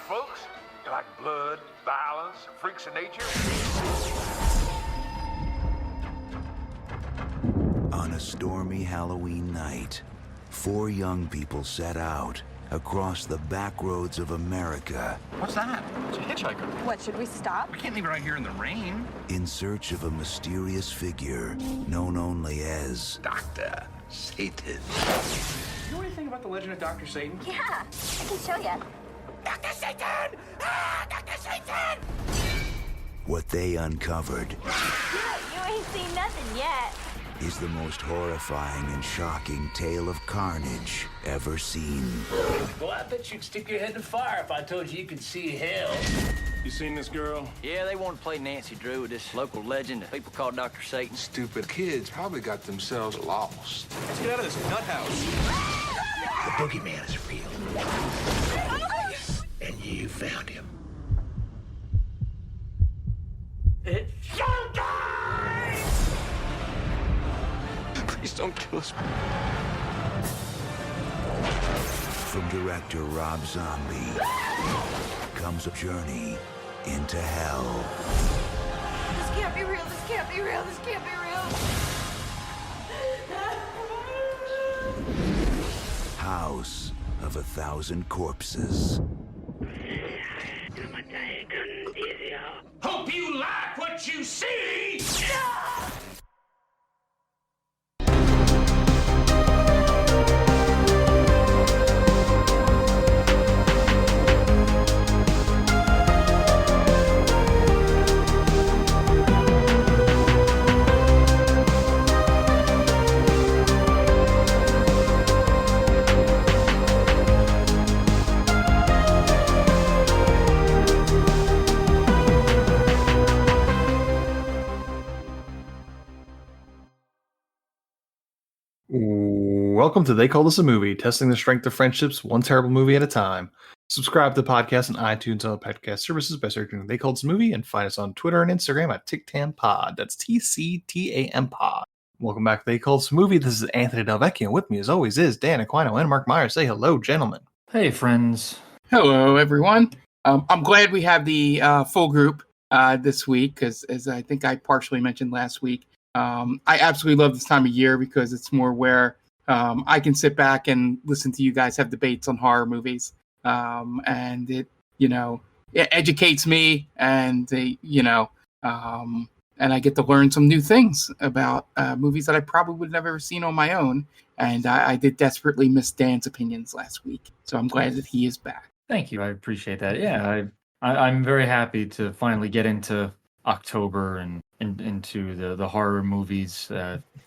folks? You like blood, violence, freaks of nature? On a stormy Halloween night, 4 young people set out across the back roads of America What's that? It's a hitchhiker. What, should we stop? We can't leave it right here in the rain. in search of a mysterious figure known only as Dr. Satan. You know anything about the legend of Dr. Satan? Yeah, I can show you. Dr. Satan! Ah, Dr. Satan! what they uncovered You ain't seen nothing yet. is the most horrifying and shocking tale of carnage ever seen. Well, I bet you'd stick your head in the fire if I told you could see hell. You seen this girl? Yeah, they want to play Nancy Drew with this local legend that people call Dr. Satan. Stupid kids probably got themselves lost. Let's get out of this nut house. The boogeyman is real. And you found him. It's showtime! Please don't kill us. From director Rob Zombie comes a journey into hell. This can't be real, this can't be real, this can't be real. House of 1,000 Corpses. Hope you like what you see! Welcome to They Call This a Movie, testing the strength of friendships one terrible movie at a time. Subscribe to the podcast on iTunes and other podcast services by searching They Call This a Movie, and find us on Twitter and Instagram at TicTamPod. That's TCTAM Pod. Welcome back to They Call This a Movie. This is Anthony Delvecchio. With me, as always, is Dan Aquino and Mark Myers. Say hello, gentlemen. Hey, friends. Hello, everyone. I'm glad we have the full group this week, because as I think I partially mentioned last week, I absolutely love this time of year because it's more where I can sit back and listen to you guys have debates on horror movies, and it educates me, and and I get to learn some new things about movies that I probably would have never seen on my own. And I did desperately miss Dan's opinions last week, so I'm glad that he is back. Thank you. I appreciate that. Yeah, I'm very happy to finally get into October and into the horror movies.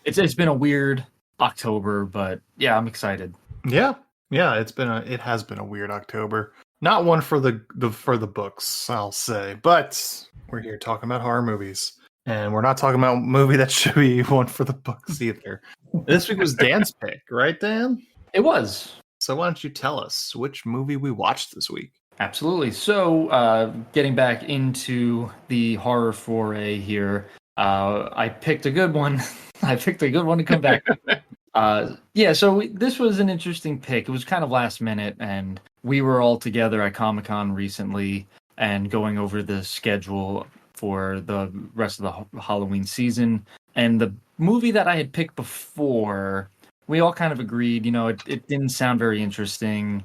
It's been a weird October, but yeah, I'm excited. Yeah, it has been a weird October. Not one for the books, I'll say, but we're here talking about horror movies, and we're not talking about a movie that should be one for the books either. This week was Dan's pick, right, Dan? It was. So why don't you tell us which movie we watched this week? Absolutely. So, getting back into the horror foray here, I picked a good one. I picked a good one to come back. So this was an interesting pick. It was kind of last minute, and we were all together at Comic-Con recently and going over the schedule for the rest of the Halloween season. And the movie that I had picked before, we all kind of agreed, it didn't sound very interesting.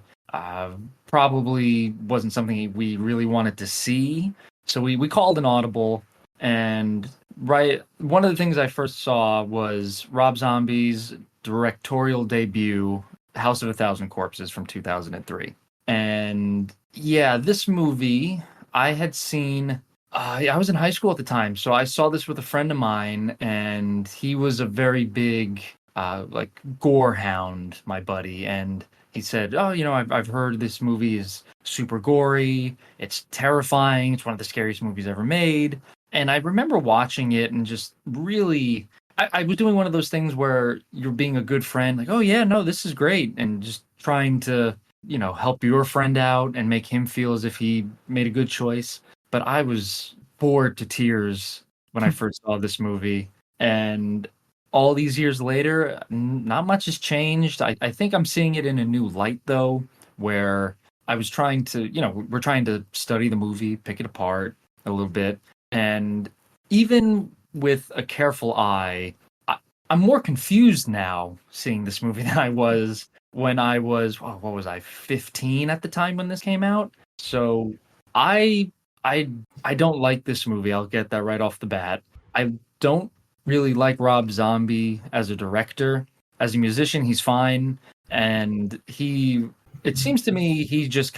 Probably wasn't something we really wanted to see. So we called an audible, and one of the things I first saw was Rob Zombie's directorial debut, House of 1,000 Corpses from 2003. And yeah, this movie I had seen, I was in high school at the time, so I saw this with a friend of mine, and he was a very big gore hound, my buddy, and he said, I've heard this movie is super gory, it's terrifying, it's one of the scariest movies ever made. And I remember watching it and just really, I was doing one of those things where you're being a good friend, like, oh yeah, no, this is great, and just trying to, help your friend out and make him feel as if he made a good choice. But I was bored to tears when I first saw this movie. And all these years later, not much has changed. I think I'm seeing it in a new light, though, where I was trying to, we're trying to study the movie, pick it apart a little bit, and even with a careful eye, I'm more confused now seeing this movie than I was when I was, what was I, 15 at the time when this came out. So I I I don't like this movie. I'll get that right off the bat. I don't really like Rob Zombie as a director. As a musician, he's fine, and it seems to me he just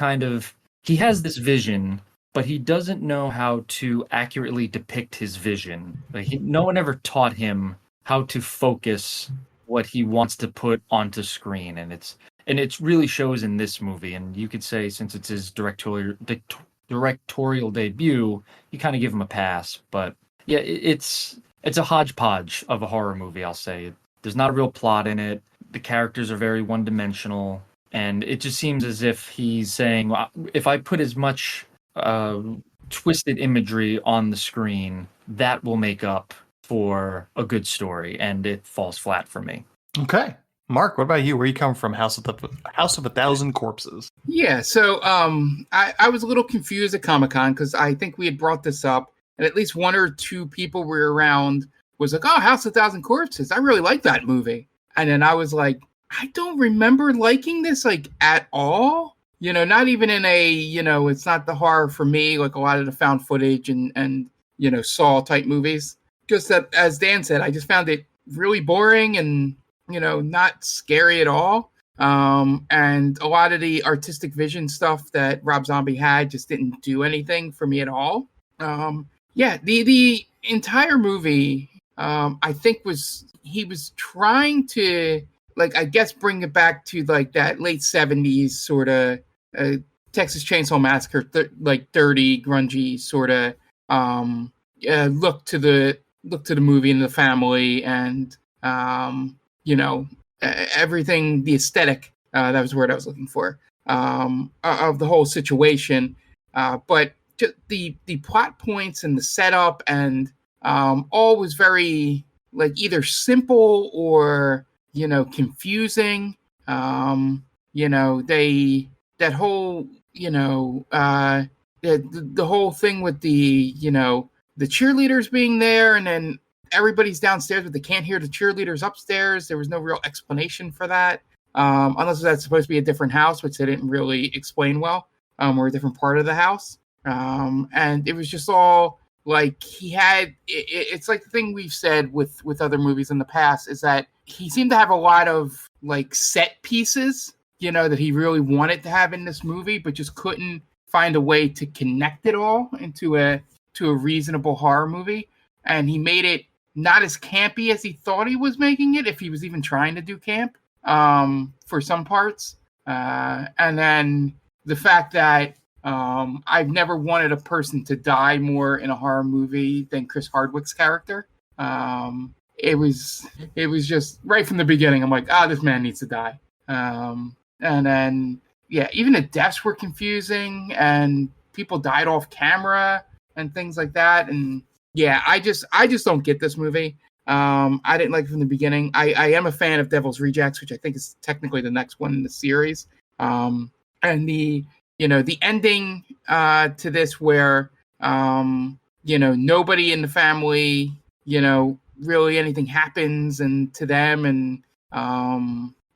he has this vision, but he doesn't know how to accurately depict his vision. No one ever taught him how to focus what he wants to put onto screen, and it really shows in this movie. And you could say, since it's his directorial debut, you kind of give him a pass. But yeah, it's a hodgepodge of a horror movie, I'll say. There's not a real plot in it. The characters are very one-dimensional, and it just seems as if he's saying, well, if I put as much twisted imagery on the screen, that will make up for a good story, and it falls flat for me. Okay. Mark, what about you? Where you come from? House of a Thousand Corpses. Yeah, so I was a little confused at Comic-Con because I think we had brought this up, and at least one or two people were around was like, oh, House of a Thousand Corpses, I really like that movie. And then I was like, I don't remember liking this like at all. Not even in a, it's not the horror for me, like a lot of the found footage and Saw type movies. Just that, as Dan said, I just found it really boring and, not scary at all. And a lot of the artistic vision stuff that Rob Zombie had just didn't do anything for me at all. The entire movie, I think he was trying to, like, I guess bring it back to like that late 70s sort of Texas Chainsaw Massacre, dirty, grungy sort of look to the movie and the family, and everything, the aesthetic, that was the word I was looking for, of the whole situation. But just the plot points and the setup and all was very like either simple or confusing. That whole the whole thing with the cheerleaders being there, and then everybody's downstairs but they can't hear the cheerleaders upstairs. There was no real explanation for that, unless that's supposed to be a different house, which they didn't really explain well, or a different part of the house. And it was just all like it's like the thing we've said with other movies in the past, is that he seemed to have a lot of like set pieces, that he really wanted to have in this movie, but just couldn't find a way to connect it all into a reasonable horror movie. And he made it not as campy as he thought he was making it, if he was even trying to do camp, for some parts. And then the fact that I've never wanted a person to die more in a horror movie than Chris Hardwick's character. It was just right from the beginning, I'm like, this man needs to die. And then, yeah, even the deaths were confusing, and people died off camera and things like that. And yeah, I just don't get this movie. I didn't like it from the beginning. I am a fan of Devil's Rejects, which I think is technically the next one in the series. And the ending to this, where nobody in the family, really anything happens and to them, and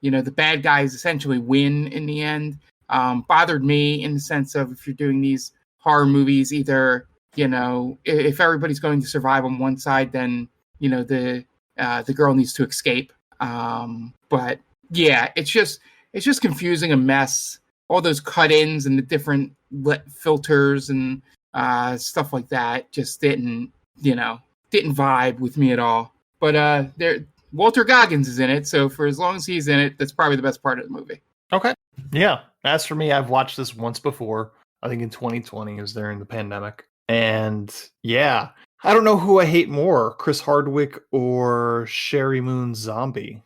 the bad guys essentially win in the end, bothered me, in the sense of, if you're doing these horror movies, either if everybody's going to survive on one side, then the girl needs to escape. But yeah, it's just confusing, a mess. All those cut-ins and the different filters and stuff like that just didn't vibe with me at all. But Walter Goggins is in it, so for as long as he's in it, that's probably the best part of the movie. Okay. Yeah. As for me, I've watched this once before. I think in 2020, it was during the pandemic. And yeah, I don't know who I hate more, Chris Hardwick or Sherri Moon Zombie.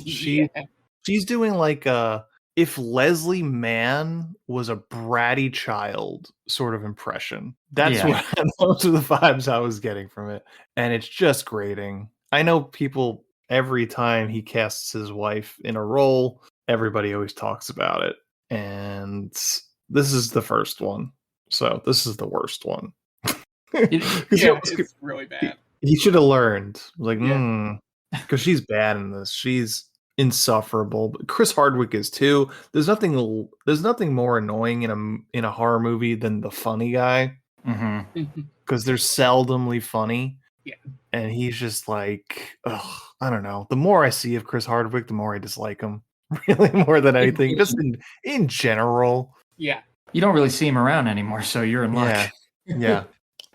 She's doing like if Leslie Mann was a bratty child sort of impression. Those are the vibes I was getting from it. And it's just grating. I know people, every time he casts his wife in a role, everybody always talks about it. and this is the first one. So this is the worst one. It's really bad. He should have learned. Like, Yeah. because she's bad in this. She's insufferable. But Chris Hardwick is too. There's nothing more annoying in a horror movie than the funny guy. Because they're seldomly funny. Yeah. And he's just like, ugh, I don't know. The more I see of Chris Hardwick, the more I dislike him. Really, more than anything. Just in general. Yeah. You don't really see him around anymore, so you're in luck. Yeah.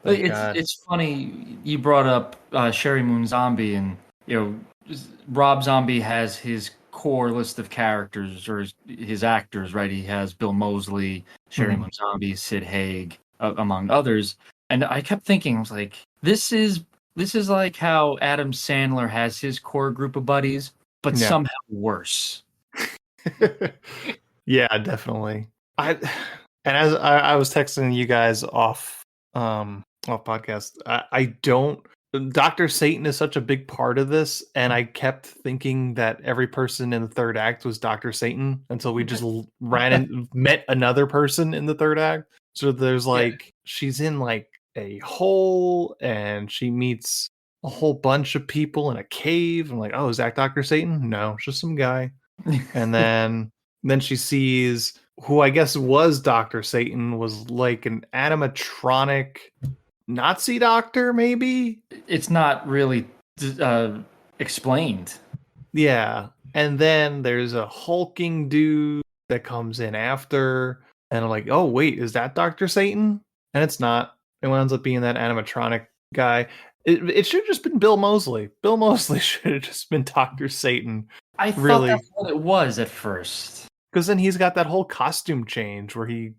It's funny you brought up Sherri Moon Zombie, and Rob Zombie has his core list of characters or his actors, right? He has Bill Moseley, Sherri Moon Zombie, Sid Haig, among others. And I kept thinking, I was like, this is like how Adam Sandler has his core group of buddies, but somehow worse. Yeah, definitely. As I was texting you guys off podcast, I don't. Dr. Satan is such a big part of this, and I kept thinking that every person in the third act was Dr. Satan until we just ran and met another person in the third act. So there's she's in like a hole, and she meets a whole bunch of people in a cave. I'm like, oh, is that Dr. Satan? No, it's just some guy. And then she sees who I guess was Dr. Satan, was like an animatronic Nazi doctor, maybe? It's not really explained. Yeah. And then there's a hulking dude that comes in after, and I'm like, oh, wait, is that Dr. Satan? And it's not. It ends up being that animatronic guy. It should have just been Bill Moseley. Bill Moseley should have just been Dr. Satan. I thought that's what it was at first. Because then he's got that whole costume change where he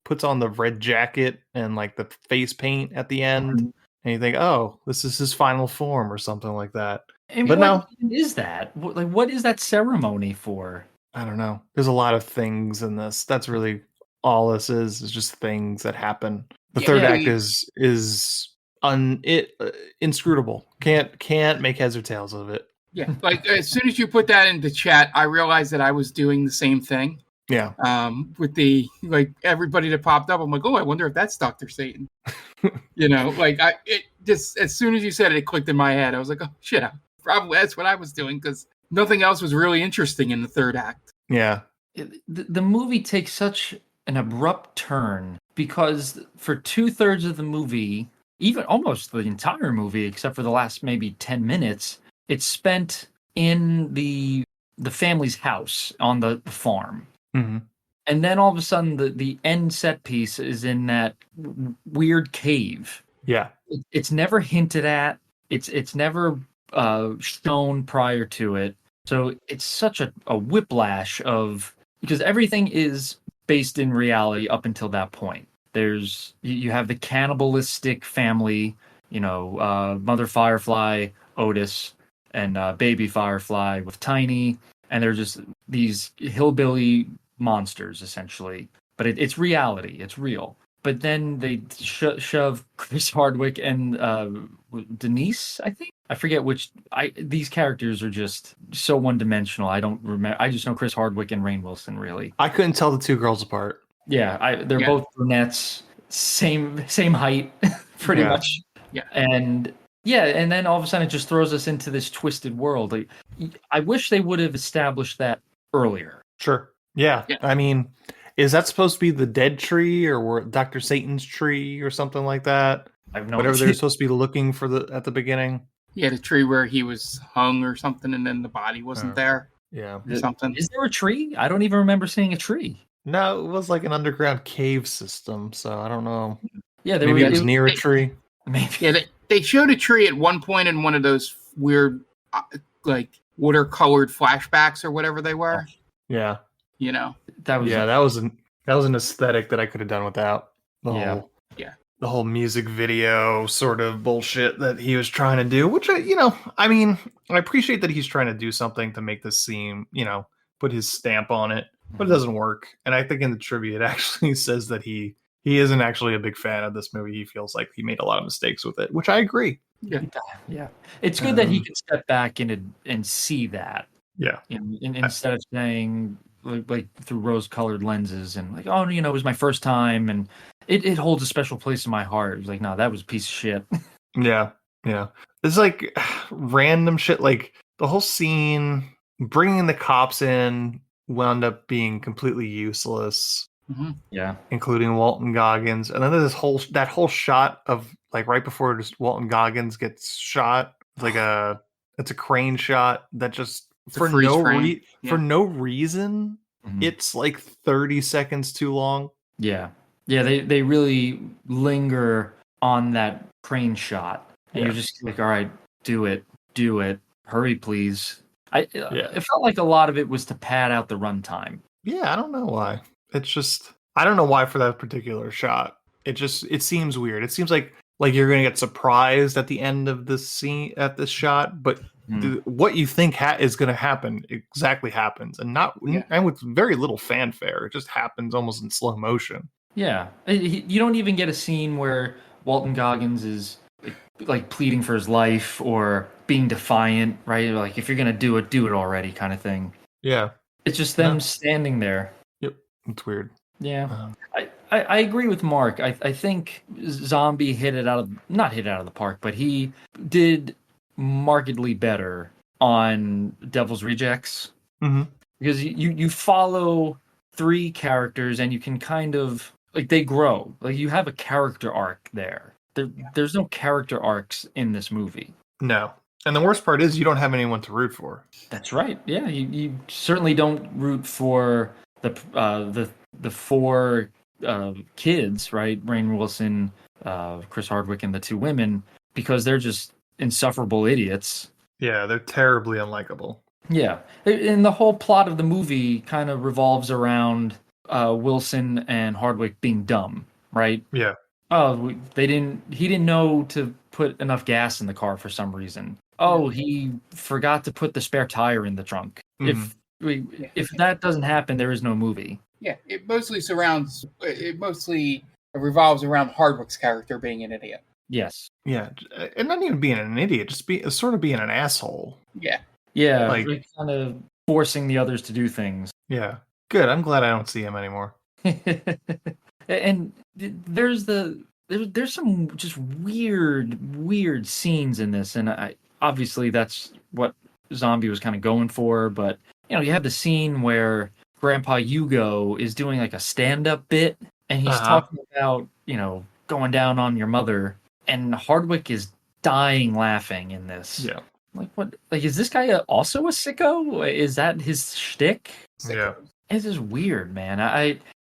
puts on the red jacket and like the face paint at the end, and you think, oh, this is his final form or something like that. But no, is that what is that ceremony for? I don't know. There's a lot of things in this. That's really all this is just things that happen. The third act is inscrutable. Can't make heads or tails of it. Yeah, like as soon as you put that into chat, I realized that I was doing the same thing. Yeah. With the everybody that popped up, I'm like, oh, I wonder if that's Dr. Satan. It just as soon as you said it, it clicked in my head. I was like, oh shit, probably that's what I was doing because nothing else was really interesting in the third act. Yeah. The movie takes such an abrupt turn because for 2/3 of the movie, even almost the entire movie, except for the last maybe 10 minutes. It's spent in the family's house on the farm. Mm-hmm. And then all of a sudden the end set piece is in that weird cave. Yeah. It's never hinted at. It's never shown prior to it. So it's such a whiplash because everything is based in reality up until that point. You have the cannibalistic family, Mother Firefly, Otis, and Baby Firefly with Tiny, and they're just these hillbilly monsters essentially. But it's reality; it's real. But then they shove Chris Hardwick and Denise. I forget which. These characters are just so one-dimensional. I don't remember. I just know Chris Hardwick and Rainn Wilson. Really, I couldn't tell the two girls apart. Yeah, they're both brunettes, same height, pretty much. Yeah, and then all of a sudden it just throws us into this twisted world. I wish they would have established that earlier. Sure. Yeah. I mean, is that supposed to be the dead tree or Dr. Satan's tree or something like that? I have no Whatever idea. they're supposed to be looking for at the beginning. Yeah, the tree where he was hung or something, and then the body wasn't there. Yeah. Or something. Is there a tree? I don't even remember seeing a tree. No, it was like an underground cave system, so I don't know. Yeah, maybe it was near a tree. Maybe. Yeah, they showed a tree at one point in one of those weird, watercolored flashbacks or whatever they were. Yeah, that was an aesthetic that I could have done without. The whole music video sort of bullshit that he was trying to do, which I appreciate that he's trying to do something to make this seem, put his stamp on it, but it doesn't work. And I think in the trivia it actually says that he isn't actually a big fan of this movie. He feels like he made a lot of mistakes with it, which I agree. Yeah. It's good that he can step back and see that. Yeah. Instead of saying like through rose-colored lenses, and like, oh, it was my first time, and it holds a special place in my heart. It was like, no, that was a piece of shit. Yeah, yeah. It's like random shit. Like the whole scene, bringing the cops in wound up being completely useless, Yeah. including Walton Goggins. And then there's that whole shot of like right before just Walton Goggins gets shot. It's a crane shot that just a freeze frame. Yeah. for no reason. Mhm. It's like 30 seconds too long. Yeah. Yeah, they really linger on that crane shot. And you're just like, all right, do it. Hurry, please. It felt like a lot of it was to pad out the runtime. Yeah, I don't know why. It's just I don't know why for that particular shot. It seems weird. It seems like you're gonna get surprised at the end of this scene at this shot, but what you think is gonna happen exactly happens, and and with very little fanfare. It just happens almost in slow motion. Yeah, you don't even get a scene where Walton Goggins is like pleading for his life or being defiant, right? Like, if you're gonna do it already, kind of thing. Yeah, it's just them standing there. Yep, it's weird. Yeah, I agree with Mark. I think Zombie not hit it out of the park, but he did markedly better on Devil's Rejects, because you follow 3 characters and you can kind of like they grow. Like, you have a character arc there. There's no character arcs in this movie. No. And the worst part is you don't have anyone to root for. That's right. Yeah, you certainly don't root for the 4 kids, right? Rainn Wilson, Chris Hardwick, and the 2 women, because they're just insufferable idiots. Yeah, they're terribly unlikable. Yeah, and the whole plot of the movie kind of revolves around Wilson and Hardwick being dumb, right? Yeah. Oh, he didn't know to put enough gas in the car for some reason. Oh, he forgot to put the spare tire in the trunk. If that doesn't happen, there is no movie. Yeah, it mostly revolves around Hardwick's character being an idiot. Yes. Yeah, and not even being an idiot, just sort of being an asshole. Yeah. Yeah, like kind of forcing the others to do things. Yeah. Good. I'm glad I don't see him anymore. And there's some just weird scenes in this, and obviously that's what Zombie was kind of going for. But you have the scene where Grandpa Hugo is doing like a stand-up bit, and he's talking about going down on your mother, and Hardwick is dying laughing in this. Yeah. Like, what? Like, is this guy also a sicko? Is that his shtick? Yeah. It's just weird, man.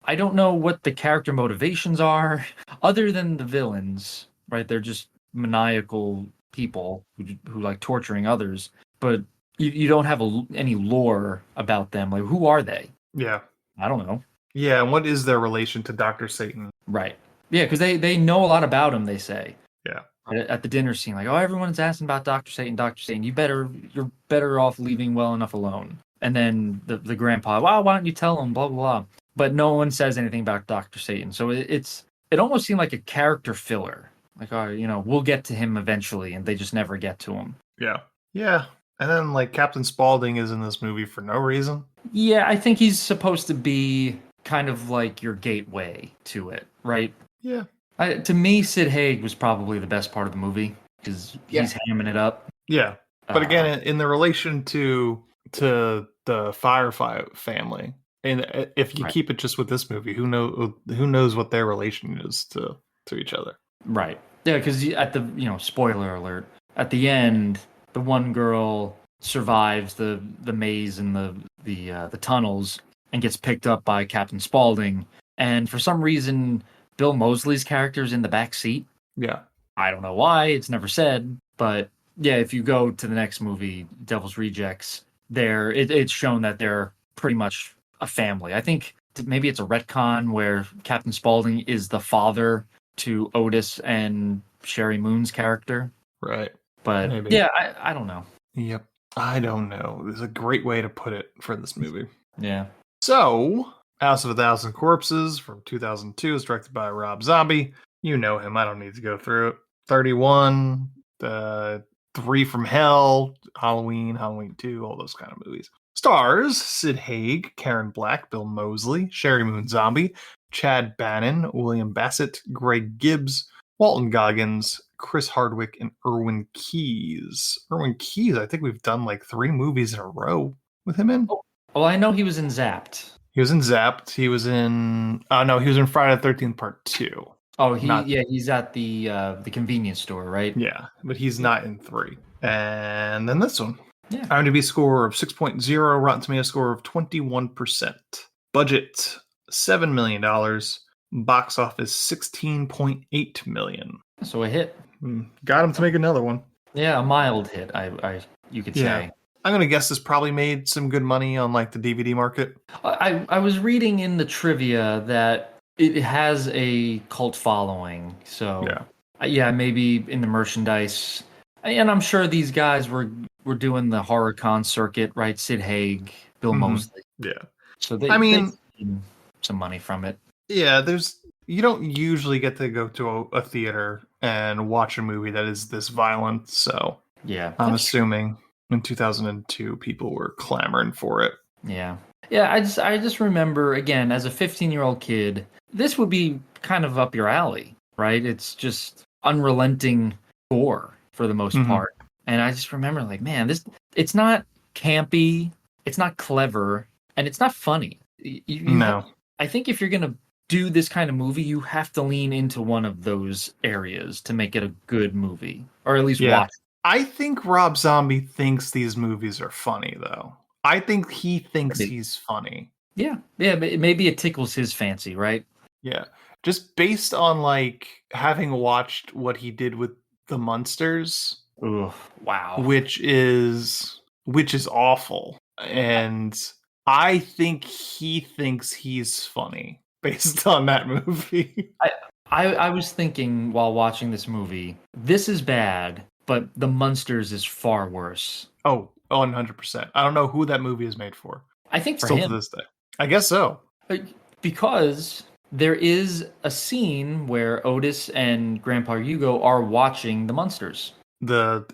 I don't know what the character motivations are, other than the villains, right? They're just maniacal people who like torturing others, but you don't have any lore about them. Like, who are they? Yeah. I don't know. Yeah, and what is their relation to Dr. Satan? Right. Yeah, because they know a lot about him, they say. Yeah. At the dinner scene, like, oh, everyone's asking about Dr. Satan, Dr. Satan. You're better off leaving well enough alone. And then the grandpa, wow, why don't you tell him, blah, blah, blah. But no one says anything about Dr. Satan. So it almost seemed like a character filler. Like, oh, we'll get to him eventually, and they just never get to him. Yeah. Yeah. And then, like, Captain Spaulding is in this movie for no reason. Yeah, I think he's supposed to be kind of like your gateway to it, right? Yeah. To me, Sid Haig was probably the best part of the movie, because he's hamming it up. Yeah. But again, in the relation to the Firefly family, and if you keep it just with this movie, who knows what their relation is to each other? Right. Yeah, because at the spoiler alert, at the end, the one girl survives the maze and the tunnels and gets picked up by Captain Spaulding, and for some reason, Bill Moseley's character is in the back seat. Yeah. I don't know why. It's never said, but yeah, if you go to the next movie, Devil's Rejects, it's shown that they're pretty much a family. I think maybe it's a retcon where Captain Spaulding is the father to Otis and Sherri Moon's character. Right. But maybe. Yeah, I don't know. Yep. I don't know. There's a great way to put it for this movie. Yeah. So, House of a Thousand Corpses from 2002 is directed by Rob Zombie. You know him. I don't need to go through it. 31, 3 from Hell, Halloween, Halloween 2, all those kind of movies. Stars Sid Haig, Karen Black, Bill Moseley, Sherri Moon Zombie, Chad Bannon, William Bassett, Greg Gibbs, Walton Goggins, Chris Hardwick, and Erwin Keys. Erwin Keys, I think we've done like 3 movies in a row with him in. Well, I know he was in Zapped. He was in Zapped. He was in he was in Friday the 13th Part 2. Oh, he's at the convenience store, right? Yeah, but he's not in 3. And then this one. Yeah. IMDb score of 6.0, Rotten Tomatoes score of 21%. Budget $7 million. Box office $16.8 million. So a hit. Got him to make another one. Yeah, a mild hit. You could say. I'm gonna guess this probably made some good money on like the DVD market. I was reading in the trivia that it has a cult following. So yeah, maybe in the merchandise. And I'm sure these guys were doing the horror con circuit, right? Sid Haig, Bill Moseley. Yeah. So they some money from it. Yeah, you don't usually get to go to a theater and watch a movie that is this violent. So yeah, I'm assuming in 2002 people were clamoring for it. Yeah. Yeah, I just remember, again, as a 15-year-old kid, this would be kind of up your alley, right? It's just unrelenting gore for the most part. And I just remember, like, man, it's not campy, it's not clever, and it's not funny. No. I think if you're going to do this kind of movie, you have to lean into one of those areas to make it a good movie, or at least watch it. I think Rob Zombie thinks these movies are funny, though. I think he thinks he's funny. Yeah, maybe it tickles his fancy, right? Yeah, just based on like having watched what he did with the Munsters. Ooh, wow. Which is awful, and I think he thinks he's funny based on that movie. I was thinking while watching this movie, this is bad, but The Munsters is far worse. Oh, 100%. I don't know who that movie is made for. I think for still him. To this day. I guess so. Because there is a scene where Otis and Grandpa Hugo are watching The Munsters. The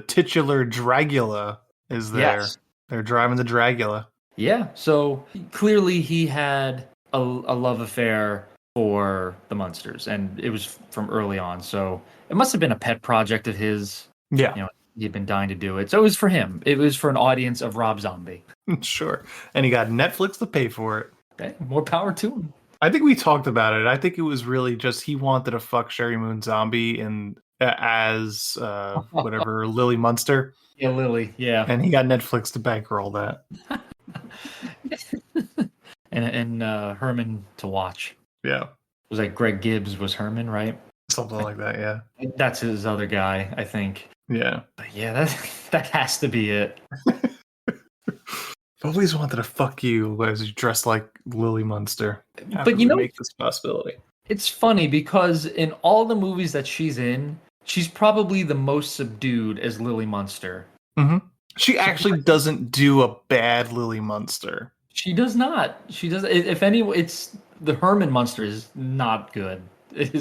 titular Dragula is there. Yes. They're driving the Dragula. Yeah, so clearly he had a love affair for the Munsters, and it was from early on. So it must have been a pet project of his. Yeah, he'd been dying to do it. So it was for him. It was for an audience of Rob Zombie. Sure, and he got Netflix to pay for it. Okay, more power to him. I think we talked about it. I think it was really just he wanted to fuck Sherri Moon Zombie as whatever Lily Munster. Yeah, Lily. Yeah, and he got Netflix to bankroll that. and Herman to watch. Yeah, was like Greg Gibbs was Herman, right? Something like that. Yeah, that's his other guy, I think. Yeah, but yeah, that has to be it. I've always wanted to fuck you as you dress like Lily Munster. But you know, make this possibility. It's funny because in all the movies that she's in, she's probably the most subdued as Lily Munster. Mm-hmm. She actually doesn't do a bad Lily Munster. She does not. She does. If any, it's the Herman Munster is not good. It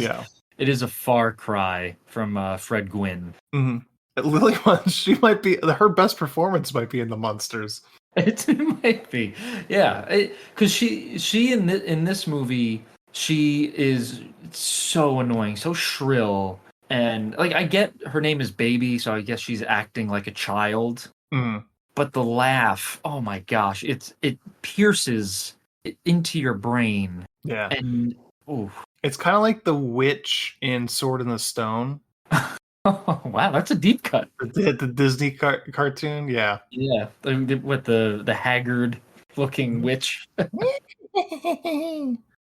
is a far cry from Fred Gwynn. Mm-hmm. Lily Munster, she might be her best performance might be in the Munsters. It might be, yeah, because she in this movie, she is so annoying, so shrill, and like I get her name is Baby, so I guess she's acting like a child. Mm. But the laugh, oh my gosh, it pierces into your brain. Yeah, and it's kind of like the witch in Sword in the Stone. Oh, wow, that's a deep cut. The Disney cartoon, yeah. Yeah, with the haggard looking witch.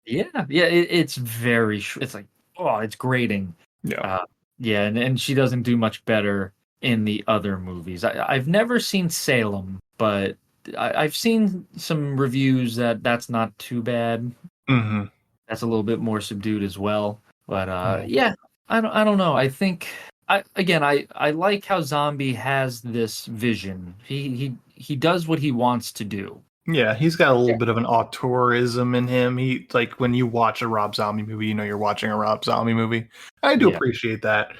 Yeah, it's very, it's like, oh, it's grating. Yeah. Yeah, and she doesn't do much better in the other movies. I've never seen Salem, but I've seen some reviews that's not too bad. Mm-hmm. That's a little bit more subdued as well. But yeah, I don't know. I think I like how Zombie has this vision. He does what he wants to do. Yeah, he's got a little bit of an auteurism in him. He like when you watch a Rob Zombie movie, you know you're watching a Rob Zombie movie. I do appreciate that.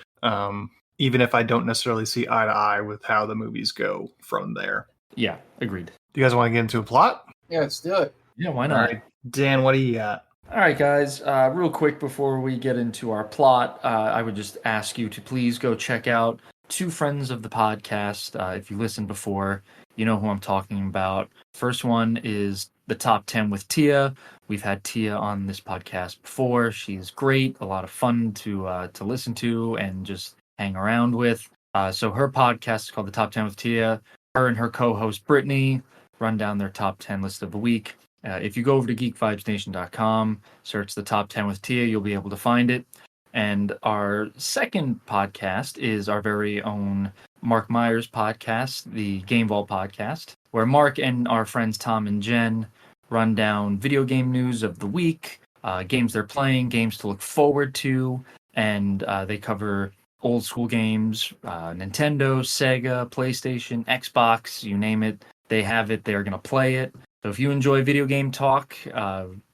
Even if I don't necessarily see eye to eye with how the movies go from there. Yeah, agreed. Do you guys want to get into a plot? Yeah, let's do it. Yeah, why All not? right, Dan, what do you got? All right, guys. Real quick before we get into our plot, I would just ask you to please go check out two friends of the podcast. If you listened before, you know who I'm talking about. First one is the Top 10 with Tia. We've had Tia on this podcast before. She's great, a lot of fun to listen to and just hang around with. So her podcast is called The Top 10 with Tia. Her and her co-host Brittany run down their top 10 list of the week. If you go over to geekvibesnation.com, search the top 10 with Tia, you'll be able to find it. And our second podcast is our very own Mark Myers podcast, the Game Vault podcast, where Mark and our friends Tom and Jen run down video game news of the week, games they're playing, games to look forward to, and they cover old school games, Nintendo, Sega, PlayStation, Xbox, you name it. They have it. They're going to play it. So if you enjoy video game talk,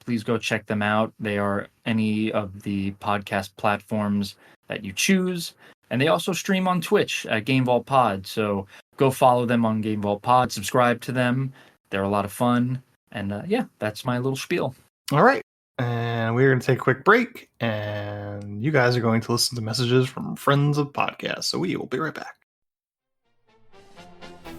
please go check them out. They are any of the podcast platforms that you choose. And they also stream on Twitch at Game Vault Pod. So go follow them on Game Vault Pod. Subscribe to them. They're a lot of fun. And yeah, that's my little spiel. All right. And we're going to take a quick break. And you guys are going to listen to messages from friends of podcasts. So we will be right back.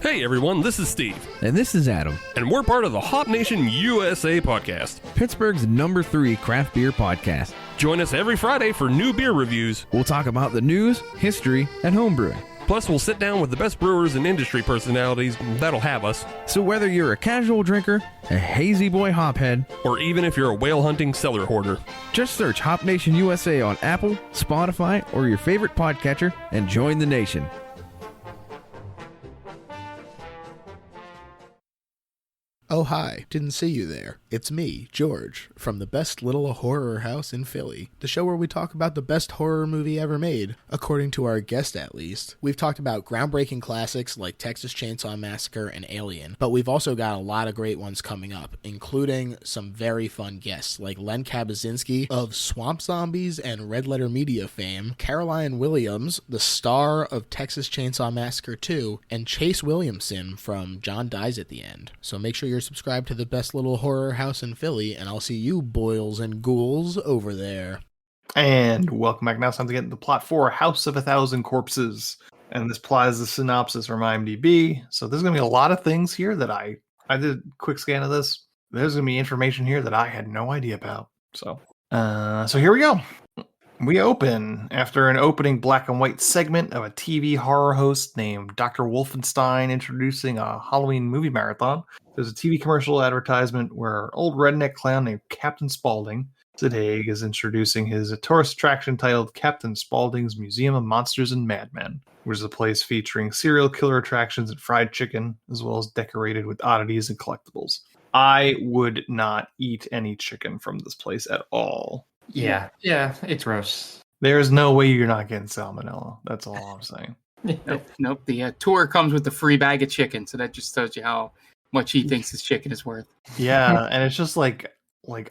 Hey everyone, this is Steve. And this is Adam. And we're part of the Hop Nation USA podcast, Pittsburgh's #3 craft beer podcast. Join us every Friday for new beer reviews. We'll talk about the news, history, and homebrewing. Plus, we'll sit down with the best brewers and industry personalities that'll have us. So whether you're a casual drinker, a hazy boy hophead, or even if you're a whale hunting cellar hoarder, just search Hop Nation USA on Apple, Spotify, or your favorite podcatcher and join the nation. Oh hi, didn't see you there. It's me, George, from the best little horror house in Philly, the show where we talk about the best horror movie ever made, according to our guest at least. We've talked about groundbreaking classics like Texas Chainsaw Massacre and Alien, but we've also got a lot of great ones coming up, including some very fun guests like Len Kabaczynski of Swamp Zombies and Red Letter Media fame, Caroline Williams, the star of Texas Chainsaw Massacre 2, and Chase Williamson from John Dies at the End. So make sure you're subscribed to the best little horror house in Philly, and I'll see you boils and ghouls over there. And welcome back. Now it's time to get into the plot for House of a Thousand Corpses. And this plot is the synopsis from IMDb. So there's going to be a lot of things here that I did a quick scan of this. There's going to be information here that I had no idea about. So here we go. We open after an opening black and white segment of a TV horror host named Dr. Wolfenstein introducing a Halloween movie marathon. There's a TV commercial advertisement where an old redneck clown named Captain Spaulding, Sid Haig, is introducing his tourist attraction titled Captain Spaulding's Museum of Monsters and Madmen, which is a place featuring serial killer attractions and fried chicken, as well as decorated with oddities and collectibles. I would not eat any chicken from this place at all. Yeah, it's gross. There's no way you're not getting salmonella. That's all I'm saying. Nope. The tour comes with a free bag of chicken, so that just tells you how much he thinks his chicken is worth. Yeah, and it's just like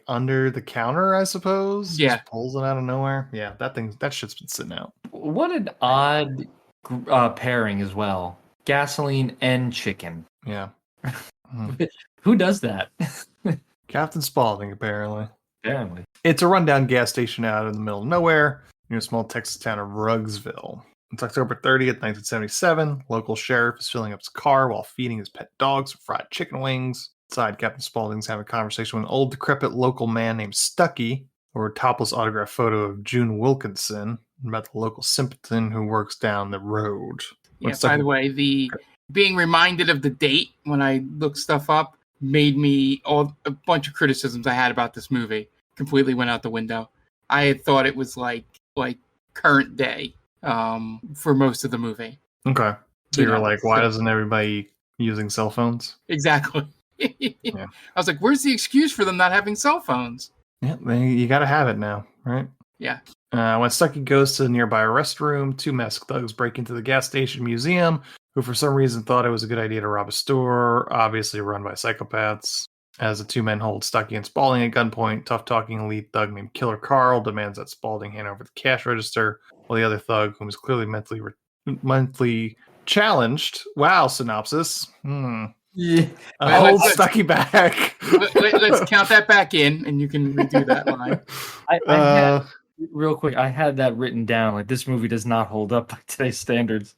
under the counter, I suppose. Yeah, just pulls it out of nowhere. Yeah, that shit's been sitting out. What an odd pairing as well. Gasoline and chicken. Yeah. Who does that? Captain Spaulding, apparently. Apparently. It's a rundown gas station out in the middle of nowhere near a small Texas town of Rugsville. It's October 30th, 1977. Local sheriff is filling up his car while feeding his pet dogs fried chicken wings. Inside, Captain Spaulding's having a conversation with an old, decrepit local man named Stucky over a topless autograph photo of June Wilkinson about the local simpleton who works down the road. Yeah, by the way, the being reminded of the date when I looked stuff up made me a bunch of criticisms I had about this movie completely went out the window. I had thought it was like current day for most of the movie. Okay. So you're like, why doesn't everybody using cell phones? Exactly. Yeah. I was like, where's the excuse for them not having cell phones? Yeah, you got to have it now, right? Yeah. When Stucky goes to the nearby restroom, two masked thugs break into the gas station museum, who for some reason thought it was a good idea to rob a store, obviously run by psychopaths. As the two men hold Stucky and Spaulding at gunpoint, tough-talking lead thug named Killer Carl demands that Spaulding hand over the cash register, while the other thug, whom is clearly mentally challenged, wow, synopsis, Yeah. Hold Stucky back. Let's count that back in, and you can redo that line. I had, real quick, I had that written down. Like, this movie does not hold up by today's standards.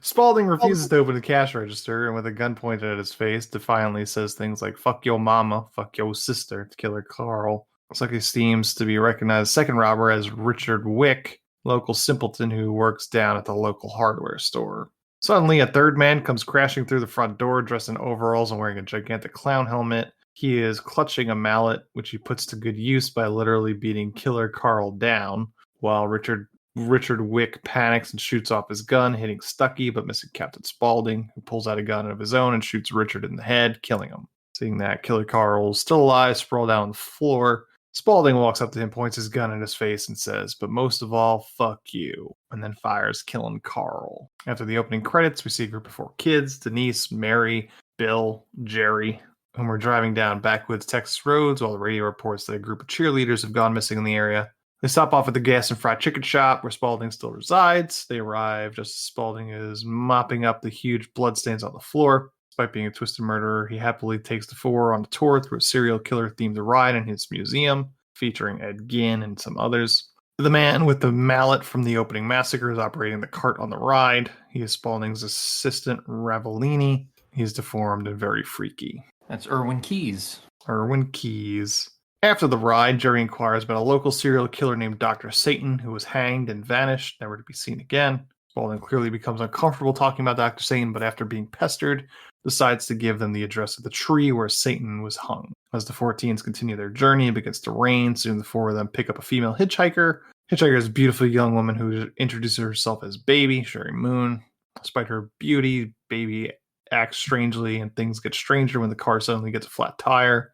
Spaulding refuses to open the cash register, and with a gun pointed at his face, defiantly says things like "fuck your mama, fuck your sister" to Killer Carl. Stucky seems to be recognized second robber as Richard Wick, local simpleton who works down at the local hardware store. Suddenly, a third man comes crashing through the front door, dressed in overalls and wearing a gigantic clown helmet. He is clutching a mallet, which he puts to good use by literally beating Killer Carl down, while Richard Wick panics and shoots off his gun, hitting Stucky but missing Captain Spaulding, who pulls out a gun of his own and shoots Richard in the head, killing him. Seeing that Killer Carl's still alive, sprawled out on the floor, Spaulding walks up to him, points his gun in his face, and says, "But most of all, fuck you," and then fires, killing Carl. After the opening credits, we see a group of 4 kids: Denise, Mary, Bill, Jerry, whom are driving down backwoods Texas roads while the radio reports that a group of cheerleaders have gone missing in the area. They stop off at the gas and fried chicken shop where Spaulding still resides. They arrive just as Spaulding is mopping up the huge bloodstains on the floor. Despite being a twisted murderer, he happily takes the 4 on a tour through a serial killer-themed ride in his museum, featuring Ed Gein and some others. The man with the mallet from the opening massacre is operating the cart on the ride. He is Spaulding's assistant, Ravellini. He's deformed and very freaky. That's Irwin Keyes. Irwin Keyes. After the ride, Jerry inquires about a local serial killer named Dr. Satan, who was hanged and vanished, never to be seen again. Spaulding clearly becomes uncomfortable talking about Dr. Satan, but after being pestered, decides to give them the address of the tree where Satan was hung. As the 4 teens continue their journey, it begins to rain. Soon the 4 of them pick up a female hitchhiker. Hitchhiker is a beautiful young woman who introduces herself as Baby, Sherri Moon. Despite her beauty, Baby acts strangely, and things get stranger when the car suddenly gets a flat tire.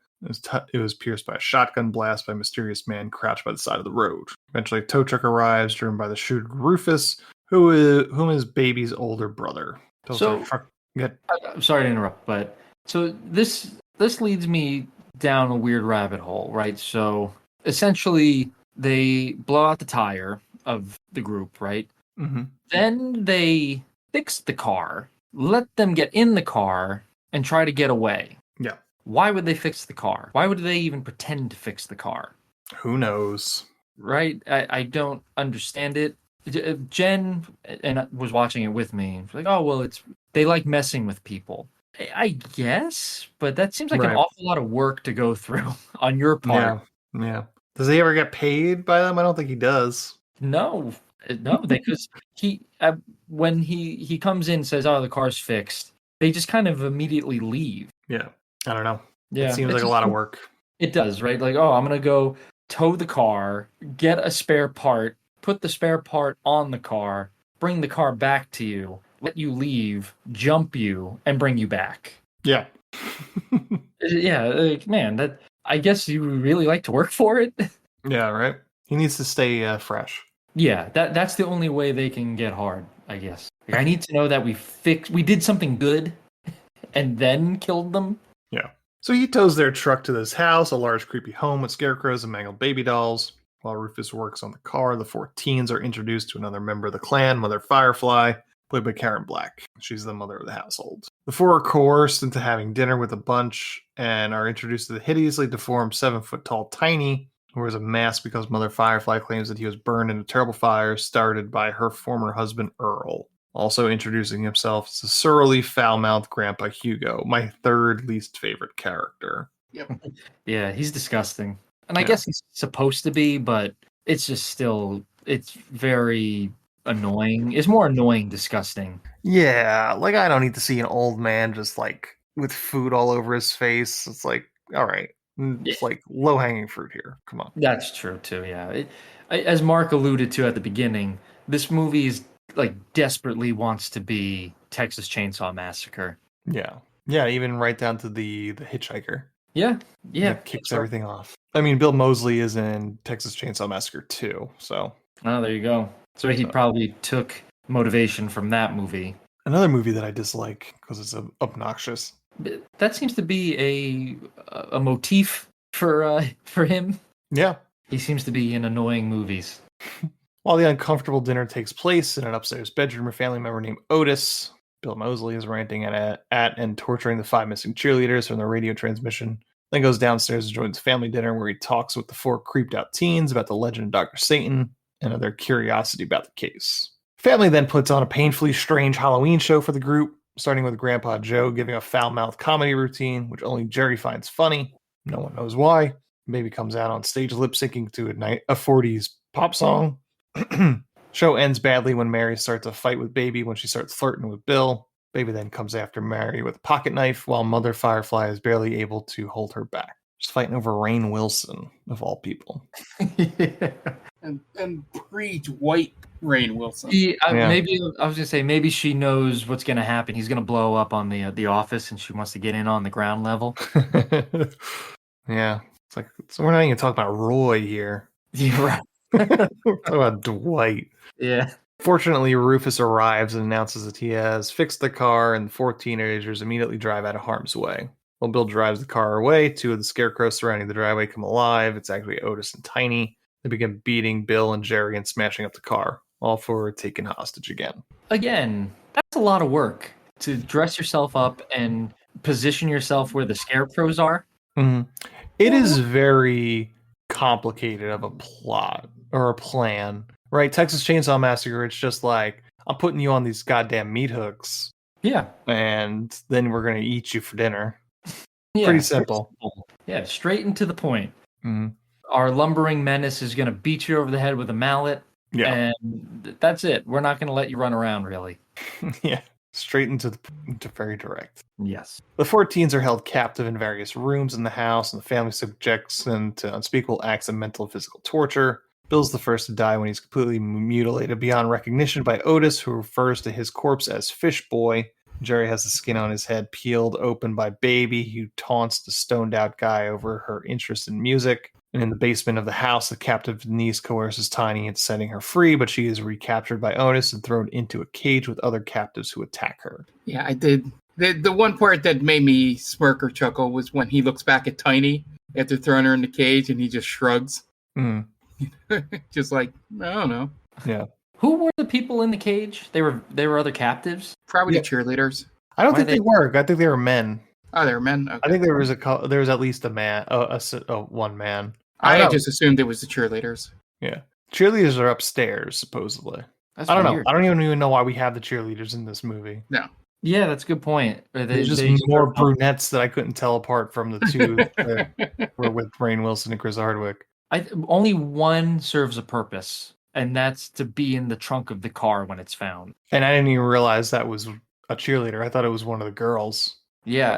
It was pierced by a shotgun blast by a mysterious man crouched by the side of the road. Eventually, a tow truck arrives, driven by the shooter Rufus, whom is Baby's older brother. I'm sorry to interrupt, but so this leads me down a weird rabbit hole, right? So essentially, they blow out the tire of the group, right? Mm-hmm. Then they fix the car, let them get in the car, and try to get away. Yeah. Why would they fix the car? Why would they even pretend to fix the car? Who knows? Right? I don't understand it. Jen was watching it with me. She's like, "Oh, well, they like messing with people." I guess, but that seems like an awful lot of work to go through on your part. Yeah. Does he ever get paid by them? I don't think he does. No, because when he comes in and says, "Oh, the car's fixed," they just kind of immediately leave. Yeah, I don't know. Yeah, it seems like a lot of work. It does, right? Like, oh, I'm gonna go tow the car, get a spare part, put the spare part on the car, bring the car back to you, let you leave, jump you, and bring you back. Yeah. Yeah, man, I guess you really like to work for it. Yeah, right. He needs to stay fresh. Yeah, that's the only way they can get hard, I guess. Like, I need to know that we did something good and then killed them. Yeah. So he tows their truck to this house, a large creepy home with scarecrows and mangled baby dolls. While Rufus works on the car, the 4 teens are introduced to another member of the clan, Mother Firefly, played by Karen Black. She's the mother of the household. The 4 are coerced into having dinner with a bunch and are introduced to the hideously deformed 7-foot-tall Tiny, who wears a mask because Mother Firefly claims that he was burned in a terrible fire started by her former husband, Earl. Also introducing himself as the surly, foul-mouthed Grandpa Hugo, my 3rd least favorite character. Yep. Yeah, he's disgusting. And I guess he's supposed to be, but it's just still, it's very annoying. It's more annoying, disgusting. Yeah, like I don't need to see an old man just like with food all over his face. It's like, all right, it's like low-hanging fruit here. Come on. That's true too. Yeah, as Mark alluded to at the beginning, this movie is like desperately wants to be Texas Chainsaw Massacre. Yeah, even right down to the hitchhiker. Yeah. That kicks everything off. I mean, Bill Moseley is in Texas Chainsaw Massacre 2, so. Oh, there you go. So he probably took motivation from that movie. Another movie that I dislike because it's obnoxious. That seems to be a motif for him. Yeah. He seems to be in annoying movies. While the uncomfortable dinner takes place in an upstairs bedroom, a family member named Otis, Bill Moseley is ranting at and torturing the 5 missing cheerleaders from the radio transmission. Then goes downstairs and joins family dinner where he talks with the 4 creeped out teens about the legend of Dr. Satan and their curiosity about the case. Family then puts on a painfully strange Halloween show for the group, starting with Grandpa Joe giving a foul-mouthed comedy routine, which only Jerry finds funny. No one knows why. Baby comes out on stage lip-syncing to a 40s pop song. Show ends badly when Mary starts a fight with Baby when she starts flirting with Bill. Baby then comes after Mary with a pocket knife while Mother Firefly is barely able to hold her back. Just fighting over Rainn Wilson, of all people. Yeah. And pre-Dwight Rainn Wilson. Maybe I was gonna say maybe she knows what's gonna happen. He's gonna blow up on the office, and she wants to get in on the ground level. Yeah, it's like we're not even talking about Roy here. Yeah, right. We're talking about Dwight. Yeah. Fortunately, Rufus arrives and announces that he has fixed the car, and the 4 teenagers immediately drive out of harm's way. While Bill drives the car away, 2 of the scarecrows surrounding the driveway come alive. It's actually Otis and Tiny. They begin beating Bill and Jerry and smashing up the car. All 4 are taken hostage again. Again, that's a lot of work to dress yourself up and position yourself where the scarecrows are. Mm-hmm. It is very complicated of a plot or a plan, right? Texas Chainsaw Massacre, it's just like, I'm putting you on these goddamn meat hooks. Yeah. And then we're going to eat you for dinner. Yeah, pretty simple. Yeah, straight and to the point. Mm-hmm. Our lumbering menace is going to beat you over the head with a mallet. Yeah. And that's it. We're not going to let you run around, really. Yeah. Straight into very direct. Yes. The 4 teens are held captive in various rooms in the house, and the family subjects them to unspeakable acts of mental and physical torture. Bill's the first to die when he's completely mutilated beyond recognition by Otis, who refers to his corpse as Fish Boy. Jerry has the skin on his head peeled open by Baby, who taunts the stoned-out guy over her interest in music. And in the basement of the house, the captive Denise coerces Tiny into setting her free, but she is recaptured by Otis and thrown into a cage with other captives who attack her. Yeah, I did. The one part that made me smirk or chuckle was when he looks back at Tiny after throwing her in the cage and he just shrugs. Mm. Just like, I don't know. Yeah. Who were the people in the cage? They were other captives? Probably the cheerleaders. I don't think they were. I think they were men. Oh, they were men? Okay. I think there was at least a man, one man. I just assumed it was the cheerleaders. Yeah. Cheerleaders are upstairs, supposedly. That's I don't weird. know. I don't even know why we have the cheerleaders in this movie. No. Yeah, that's a good point. There's just more brunettes that I couldn't tell apart from the 2 that were with Rainn Wilson and Chris Hardwick. Only one serves a purpose, and that's to be in the trunk of the car when it's found. And I didn't even realize that was a cheerleader. I thought it was one of the girls. Yeah,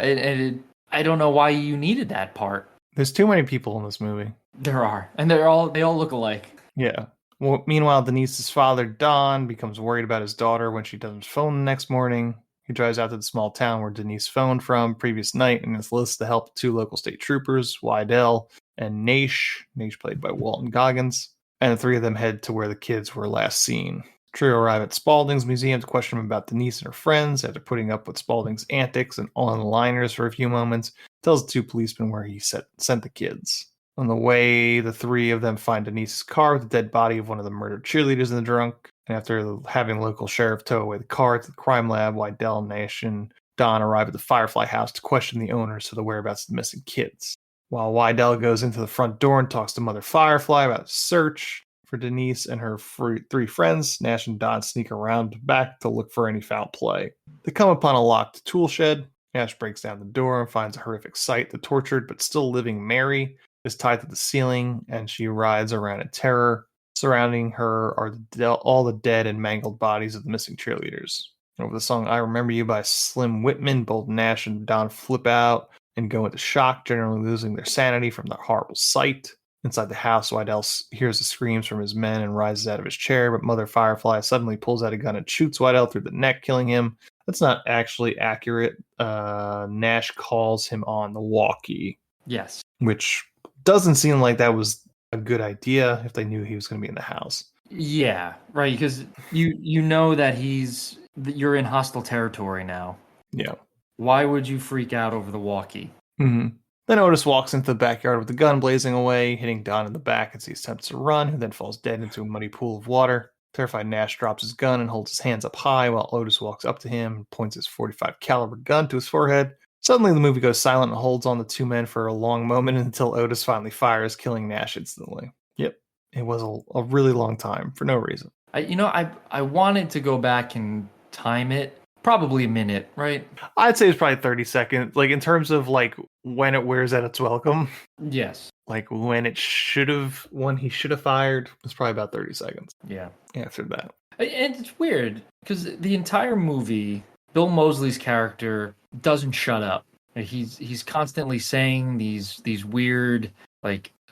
I don't know why you needed that part. There's too many people in this movie. There are, and they all look alike. Yeah. Well, meanwhile, Denise's father, Don, becomes worried about his daughter when she doesn't phone the next morning. He drives out to the small town where Denise phoned from previous night and enlists the help of 2 local state troopers, Wydell and Naish played by Walton Goggins, and the 3 of them head to where the kids were last seen. The trio arrive at Spaulding's museum to question him about Denise and her friends. After putting up with Spaulding's antics and on-liners for a few moments, tells the 2 policemen where he sent the kids. On the way, the 3 of them find Denise's car with the dead body of one of the murdered cheerleaders in the trunk. And after having the local sheriff tow away the car to the crime lab, Wydell, Naish, and Don arrive at the Firefly house to question the owners of the whereabouts of the missing kids. While Wydell goes into the front door and talks to Mother Firefly about a search for Denise and her 3 friends, Nash and Don sneak around back to look for any foul play. They come upon a locked tool shed. Nash breaks down the door and finds a horrific sight. The tortured but still living Mary is tied to the ceiling, and she writhes around in terror. Surrounding her are all the dead and mangled bodies of the missing cheerleaders. Over the song I Remember You by Slim Whitman, both Nash and Don flip out and go into shock, generally losing their sanity from the horrible sight. Inside the house, Wydell hears the screams from his men and rises out of his chair, but Mother Firefly suddenly pulls out a gun and shoots Wydell through the neck, killing him. That's not actually accurate. Nash calls him on the walkie. Yes. Which doesn't seem like that was a good idea if they knew he was going to be in the house. Yeah, right, because you know that you're in hostile territory now. Yeah. Why would you freak out over the walkie? Mm-hmm. Then Otis walks into the backyard with the gun blazing away, hitting Don in the back as he attempts to run, who then falls dead into a muddy pool of water. Terrified Nash drops his gun and holds his hands up high while Otis walks up to him and points his .45 caliber gun to his forehead. Suddenly, the movie goes silent and holds on the two men for a long moment until Otis finally fires, killing Nash instantly. Yep, it was a really long time for no reason. I wanted to go back and time it. Probably a minute, right? I'd say it's probably 30 seconds. Like, in terms of, like, when it wears at its welcome. Yes. Like, when he should have fired, it's probably about 30 seconds. Yeah. After that. And it's weird, because the entire movie, Bill Moseley's character doesn't shut up. He's constantly saying these weird,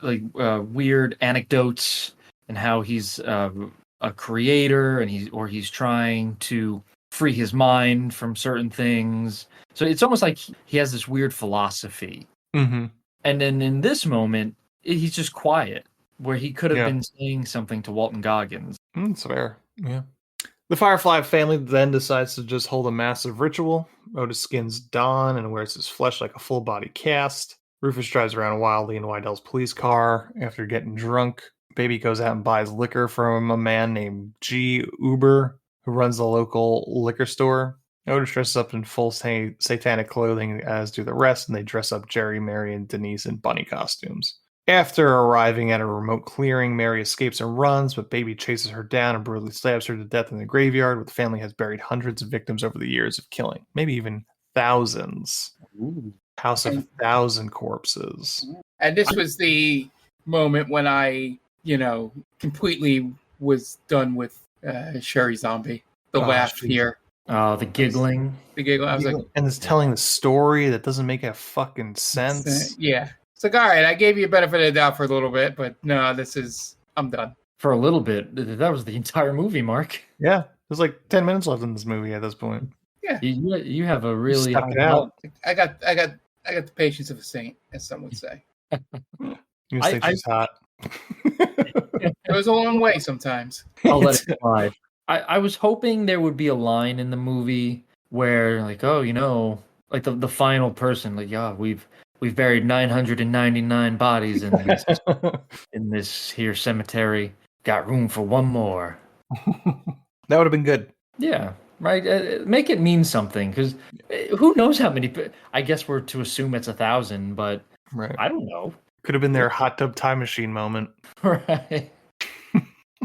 weird anecdotes, and how he's a creator, and he's trying to free his mind from certain things. So it's almost like he has this weird philosophy. Mm-hmm. And then in this moment, he's just quiet, where he could have been saying something to Walton Goggins. That's fair. Yeah. The Firefly family then decides to just hold a massive ritual. Otis skins Don and wears his flesh like a full body cast. Rufus drives around wildly in Wydell's police car. After getting drunk, Baby goes out and buys liquor from a man named G. Uber, who runs the local liquor store. Otis dresses up in full satanic clothing, as do the rest, and they dress up Jerry, Mary, and Denise in bunny costumes. After arriving at a remote clearing, Mary escapes and runs, but Baby chases her down and brutally stabs her to death in the graveyard, where the family has buried hundreds of victims over the years of killing. Maybe even thousands. Ooh. House of 1,000 corpses. And this was the moment when I, completely was done with Sherri Zombie. The laugh here. The giggling. The giggling. I was like... And it's telling the story that doesn't make a fucking sense. Yeah. It's like, all right, I gave you a benefit of the doubt for a little bit, but no, I'm done. For a little bit. That was the entire movie, Mark. Yeah. There's like 10 minutes left in this movie at this point. Yeah. You have a really... out. I got the patience of a saint, as some would say. You think she's hot. It goes a long way sometimes. I'll let it slide. I was hoping there would be a line in the movie where, like, like the final person, like, we've buried 999 bodies in this here cemetery. Got room for one more. That would have been good. Yeah, right. Make it mean something, because who knows how many? I guess we're to assume it's 1,000, but right. I don't know. Could have been their hot tub time machine moment. Right.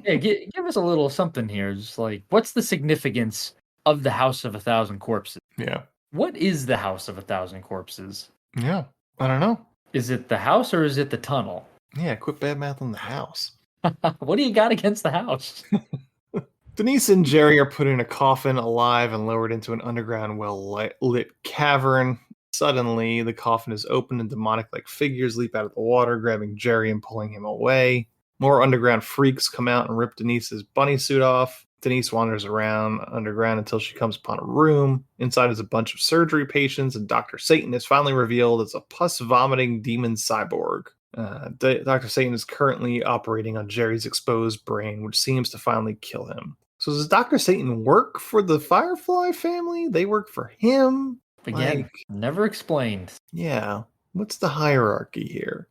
Yeah, give us a little something here. Just like, what's the significance of the House of 1,000 Corpses? Yeah. What is the House of 1,000 Corpses? Yeah, I don't know. Is it the house or is it the tunnel? Yeah, quit bad math on the house. What do you got against the house? Denise and Jerry are put in a coffin alive and lowered into an underground, well-lit cavern. Suddenly, the coffin is open and demonic-like figures leap out of the water, grabbing Jerry and pulling him away. More underground freaks come out and rip Denise's bunny suit off. Denise wanders around underground until she comes upon a room. Inside is a bunch of surgery patients, and Dr. Satan is finally revealed as a pus-vomiting demon cyborg. Dr. Satan is currently operating on Jerry's exposed brain, which seems to finally kill him. So does Dr. Satan work for the Firefly family? They work for him? Again, never explained. Yeah. What's the hierarchy here?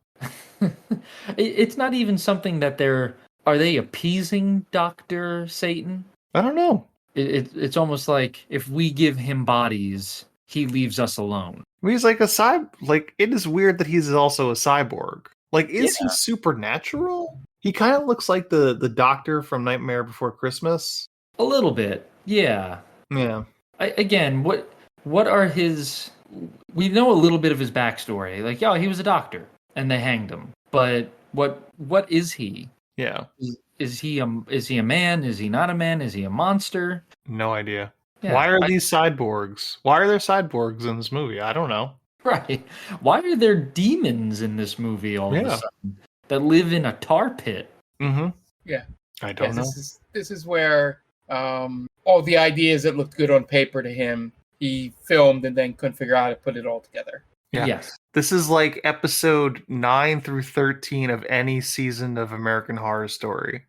It's not even something that are they appeasing Dr. Satan? I don't know. It's almost like if we give him bodies, he leaves us alone. I mean, he's like it is weird that he's also a cyborg. Like, is he supernatural? He kind of looks like the doctor from Nightmare Before Christmas. A little bit. Yeah. Yeah. Again, what are his... We know a little bit of his backstory. Like, he was a doctor, and they hanged him. But what is he? Yeah. Is he a man? Is he not a man? Is he a monster? No idea. Yeah, Why are these cyborgs? Why are there cyborgs in this movie? I don't know. Right. Why are there demons in this movie all of a sudden that live in a tar pit? Mm-hmm. Yeah. I don't know. This is where all the ideas that looked good on paper to him, he filmed and then couldn't figure out how to put it all together. Yeah. Yes. This is like episode 9 through 13 of any season of American Horror Story.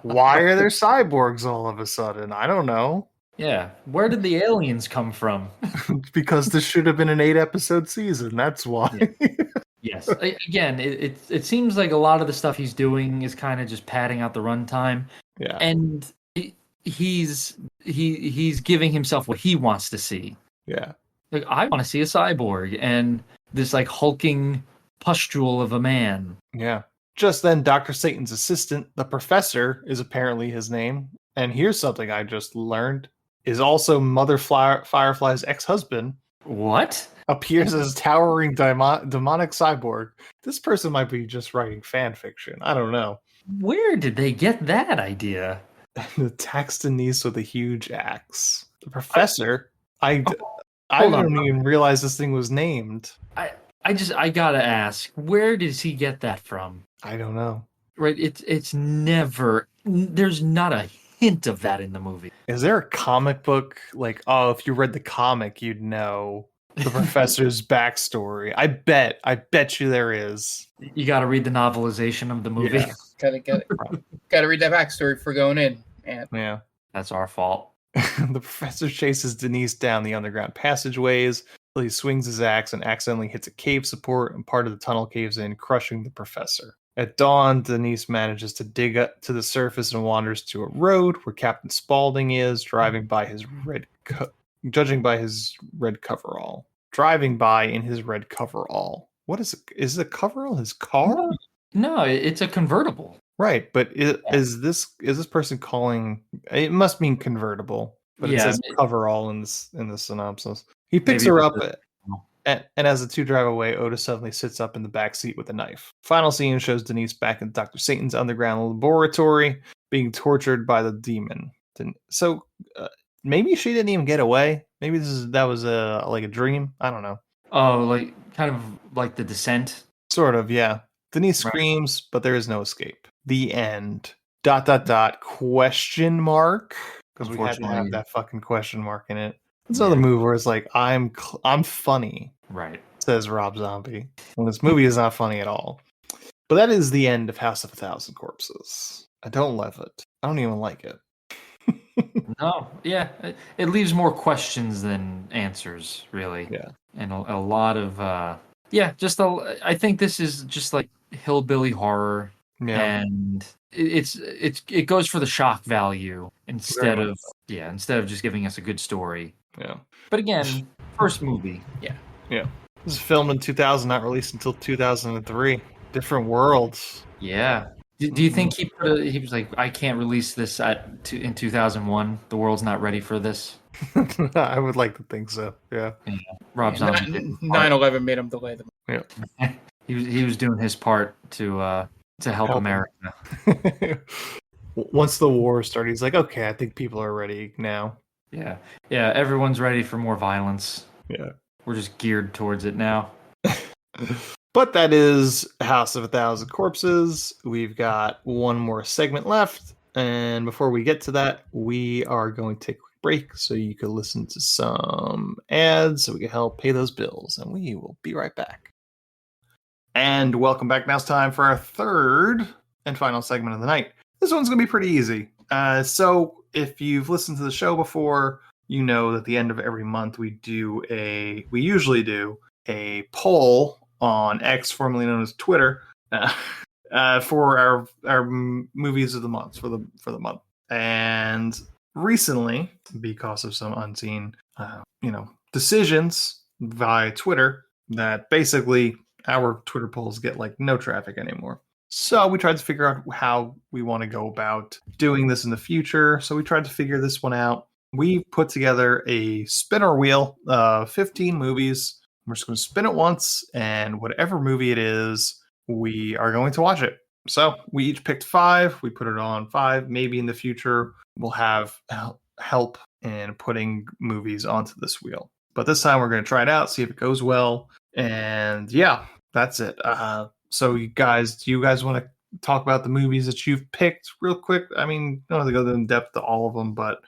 Why are there cyborgs all of a sudden? I don't know. Yeah. Where did the aliens come from? Because this should have been an 8-episode season. That's why. Yes. Again, it seems like a lot of the stuff he's doing is kind of just padding out the runtime. Yeah. And he's giving himself what he wants to see. Yeah. Like, I want to see a cyborg and this like hulking pustule of a man. Yeah. Just then, Dr. Satan's assistant, the professor, is apparently his name. And here's something I just learned, is also Mother Firefly's ex-husband. What? Appears as towering demonic cyborg. This person might be just writing fan fiction. I don't know. Where did they get that idea? Attacks Denise with a huge axe. The professor, I Hold didn't on. even realize this thing was named. I gotta ask, where does he get that from? I don't know. Right, it's never. There's not a hint of that in the movie. Is there a comic book like, oh, if you read the comic, you'd know the professor's backstory? I bet you there is. You got to read the novelization of the movie. Yeah. Gotta read that backstory for going in. And Yeah. That's our fault. The professor chases Denise down the underground passageways till he swings his axe and accidentally hits a cave support, and part of the tunnel caves in, crushing the professor. At dawn, Denise manages to dig up to the surface and wanders to a road where Captain Spaulding is, judging by his red coverall. Driving by in his red coverall. What is it? Is the coverall his car? No, it's a convertible. Right, but is this person calling? It must mean convertible, but it says coverall in the synopsis. He picks her up, and as the two drive away, Otis suddenly sits up in the back seat with a knife. Final scene shows Denise back in Dr. Satan's underground laboratory, being tortured by the demon. So maybe she didn't even get away. Maybe that was like a dream. I don't know. Oh, like kind of like The Descent. Sort of, yeah. Denise screams, but there is no escape. The end. ... Question mark? Because we had to have that fucking question mark in it. It's another movie where it's like, I'm funny. Right. Says Rob Zombie. When this movie is not funny at all. But that is the end of House of a Thousand Corpses. I don't love it. I don't even like it. No, yeah. It leaves more questions than answers, really. Yeah. And a lot of, I think this is just like hillbilly horror. Yeah. And it goes for the shock value instead of just giving us a good story. Yeah. But again, first movie. Yeah. Yeah. This was filmed in 2000, not released until 2003. Different worlds. Yeah. Do you think he was like, I can't release this in 2001? The world's not ready for this. I would like to think so. Yeah. Rob Zombie. 9/11 made him delay them. Yeah. He was doing his part to help America. Once the war started, he's like, okay, I think people are ready now. Yeah. Yeah. Everyone's ready for more violence. Yeah. We're just geared towards it now. But that is House of a Thousand Corpses. We've got one more segment left. And before we get to that, we are going to take a quick break so you can listen to some ads so we can help pay those bills. And we will be right back. And welcome back. Now it's time for our third and final segment of the night. This one's going to be pretty easy. So if you've listened to the show before, you know that at the end of every month we usually do a poll on X, formerly known as Twitter, for our movies of the month for the month. And recently, because of some unseen decisions via Twitter, that basically our Twitter polls get like no traffic anymore. So we tried to figure out how we want to go about doing this in the future. So we tried to figure this one out. We put together a spinner wheel of 15 movies. We're just going to spin it once, and whatever movie it is, we are going to watch it. So we each picked 5. We put it on 5. Maybe in the future, we'll have help in putting movies onto this wheel. But this time, we're going to try it out, see if it goes well. And yeah, that's it. So do you guys want to talk about the movies that you've picked real quick? I mean, don't have to go in depth to all of them, but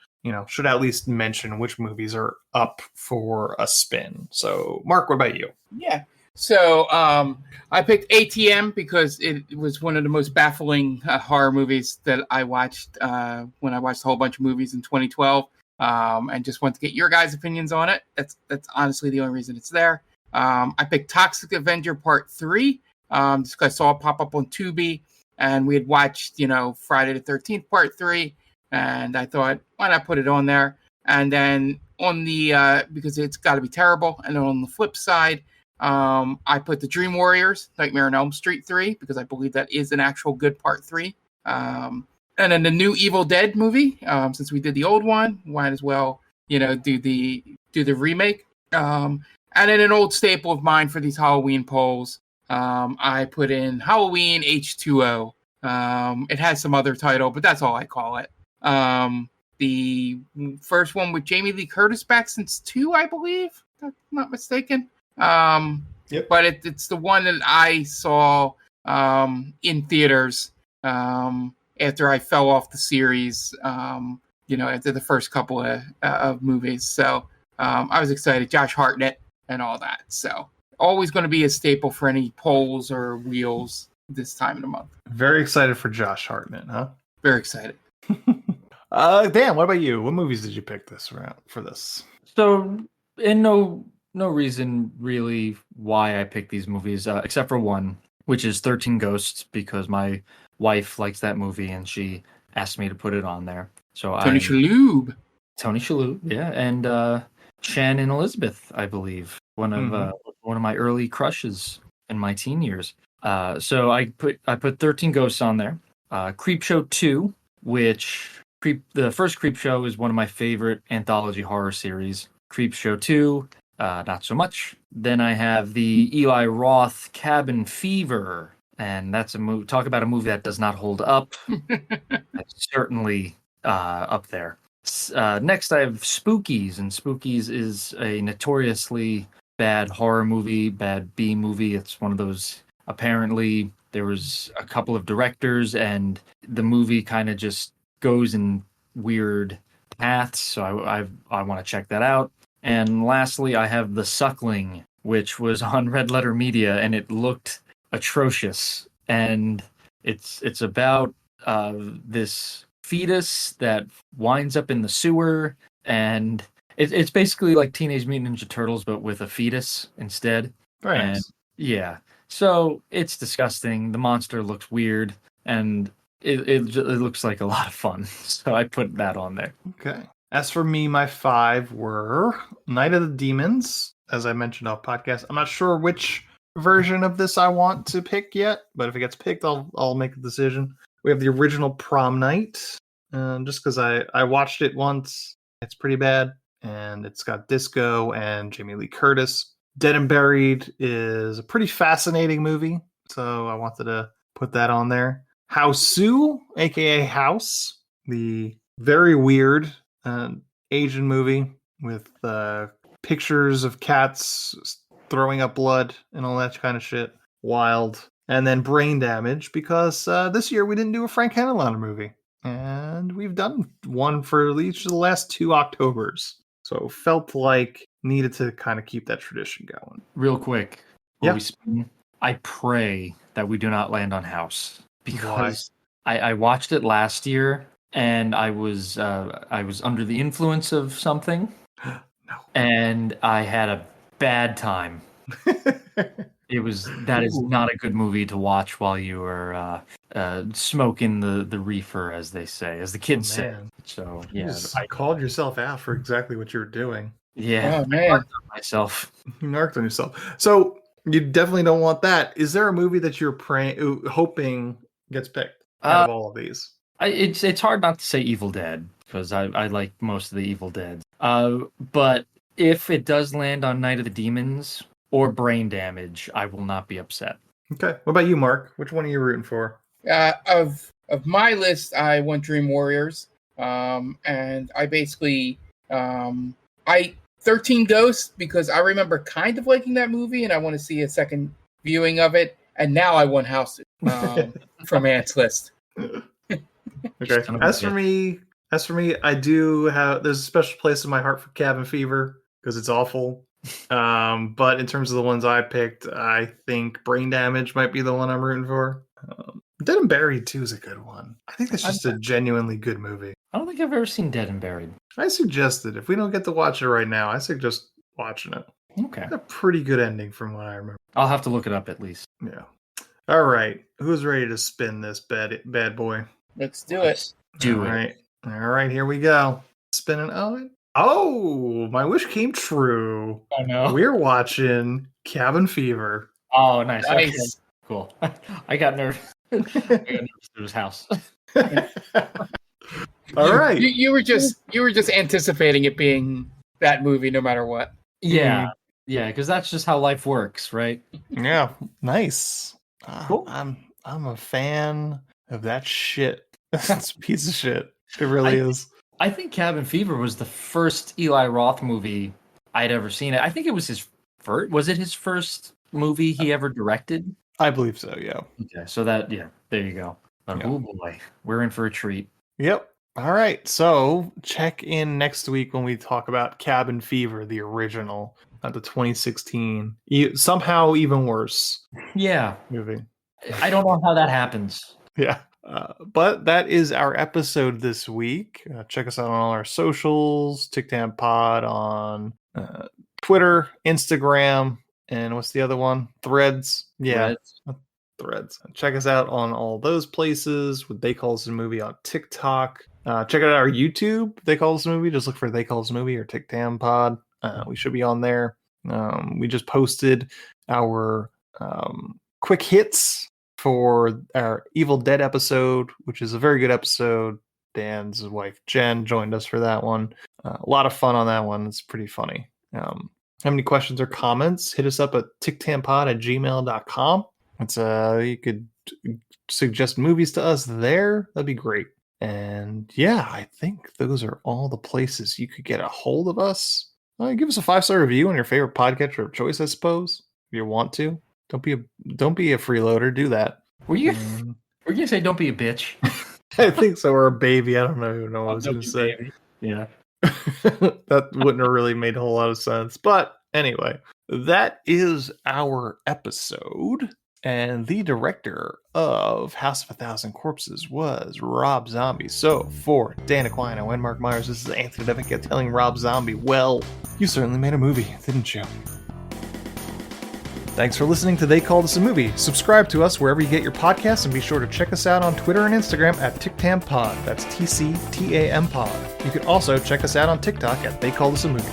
should at least mention which movies are up for a spin. So, Mark, what about you? Yeah. So, I picked ATM because it was one of the most baffling horror movies that I watched when I watched a whole bunch of movies in 2012, and just want to get your guys' opinions on it. That's honestly the only reason it's there. I picked Toxic Avenger Part 3 just because I saw it pop up on Tubi. and we had watched, Friday the 13th Part 3, and I thought, why not put it on there? And then on the because it's got to be terrible, and then on the flip side, I put the Dream Warriors, Nightmare on Elm Street 3, because I believe that is an actual good Part 3. And then the new Evil Dead movie, since we did the old one, might as well, do the remake. And then an old staple of mine for these Halloween polls, I put in Halloween H2O. It has some other title, but that's all I call it. The first one with Jamie Lee Curtis back since 2, I believe, if I'm not mistaken. Yep. But it's the one that I saw in theaters after I fell off the series, after the first couple of movies. So I was excited. Josh Hartnett and all that. So always going to be a staple for any polls or wheels this time of the month. Very excited for Josh Hartnett, huh? Very excited. Dan, what about you? What movies did you pick this round for this? So, in no reason really why I picked these movies, except for one, which is 13 Ghosts, because my wife likes that movie and she asked me to put it on there. So Tony Shalhoub, yeah, and Shannon Elizabeth, I believe, one of my early crushes in my teen years. So I put 13 Ghosts on there. Creepshow 2, which the first Creepshow is one of my favorite anthology horror series. Creepshow 2, not so much. Then I have the Eli Roth Cabin Fever, and that's a movie. Talk about a movie that does not hold up. That's certainly up there. Next, I have Spookies, and Spookies is a notoriously bad horror movie, bad B movie. It's one of those. Apparently, there was a couple of directors, and the movie kind of just goes in weird paths. So I want to check that out. And lastly, I have The Suckling, which was on Red Letter Media, and it looked atrocious. And it's about this fetus that winds up in the sewer, and it's basically like Teenage Mutant Ninja Turtles, but with a fetus instead. Very and nice. Yeah, so it's disgusting. The monster looks weird, and it looks like a lot of fun. So I put that on there. Okay. As for me, my 5 were Night of the Demons, as I mentioned off podcast. I'm not sure which version of this I want to pick yet, but if it gets picked, I'll make a decision. We have the original Prom Night, just because I watched it once. It's pretty bad, and it's got disco and Jamie Lee Curtis. Dead and Buried is a pretty fascinating movie, so I wanted to put that on there. Houseu, aka House, the very weird Asian movie with pictures of cats throwing up blood and all that kind of shit. Wild. And then Brain Damage, because this year we didn't do a Frank Henenlotter movie. And we've done one for each of the last 2 Octobers. So felt like needed to kind of keep that tradition going. Real quick, Yeah. I pray that we do not land on House, because I watched it last year and I was under the influence of something, and I had a bad time. That is not a good movie to watch while you are smoking the reefer, as they say, as the kids say. So yeah, I called yourself out for exactly what you were doing. Yeah, Oh, man. I narked on myself. You narked on yourself. So you definitely don't want that. Is there a movie that you're hoping gets picked out of all of these? It's hard not to say Evil Dead, because I like most of the Evil Dead. But if it does land on Night of the Demons or Brain Damage, I will not be upset. Okay. What about you, Mark? Which one are you rooting for? Of my list, I went Dream Warriors, and I basically 13 Ghosts, because I remember kind of liking that movie, and I want to see a second viewing of it. And now I want House from Ant's list. Okay. As for me, I do have. There's a special place in my heart for Cabin Fever, because it's awful. But in terms of the ones I picked, I think Brain Damage might be the one I'm rooting for. Dead and Buried 2 is a good one. I think that's just a genuinely good movie. I don't think I've ever seen Dead and Buried. I suggested, if we don't get to watch it right now, I suggest watching it. Okay. It's a pretty good ending from what I remember. I'll have to look it up at least. Yeah. All right. Who's ready to spin this bad boy? Let's do it. Do All it. right. All right, here we go. Spinning. Oh, my wish came true. Oh no. We're watching Cabin Fever. Oh, nice. Okay. Nice. Cool. I got nervous. I got nervous to his house. All right. You were just anticipating it being that movie, no matter what. Yeah. Yeah, because that's just how life works, right? Yeah. Nice. Cool. I'm a fan of that shit. That's a piece of shit. It really is. I think Cabin Fever was the first Eli Roth movie I'd ever seen. I think it was his first. Was it his first movie he ever directed? I believe so, yeah. Okay, so there you go. But, oh boy, we're in for a treat. Yep. All right. So check in next week when we talk about Cabin Fever, the original, not the 2016. Somehow even worse. Yeah. Movie. I don't know how that happens. Yeah. But that is our episode this week. Check us out on all our socials, TikTam Pod on Twitter, Instagram, and what's the other one? Threads. Yeah. Threads. Check us out on all those places with They Call Us a Movie on TikTok. Check out our YouTube, They Call Us a Movie. Just look for They Call Us a Movie or TikTam Pod. We should be on there. We just posted our quick hits for our Evil Dead episode, which is a very good episode. Dan's wife Jen joined us for that one. A lot of fun on that one. It's pretty funny. Have any questions or comments? Hit us up at tictampod@gmail.com. It's you could suggest movies to us there. That'd be great. And yeah, I think those are all the places you could get a hold of us. Give us a 5-star review on your favorite podcatcher of choice, I suppose, if you want to. Don't be a freeloader. Do that. Were you gonna say don't be a bitch? I think so. Or a baby. I don't know what I was gonna say. Baby. Yeah. That wouldn't have really made a whole lot of sense. But anyway, that is our episode. And the director of House of a Thousand Corpses was Rob Zombie. So for Dan Aquino and Mark Myers, this is Anthony Devica telling Rob Zombie, well, you certainly made a movie, didn't you? Thanks for listening to They Called Us a Movie. Subscribe to us wherever you get your podcasts, and be sure to check us out on Twitter and Instagram at TicTamPod. That's TCTAM Pod. You can also check us out on TikTok at They Called Us a Movie.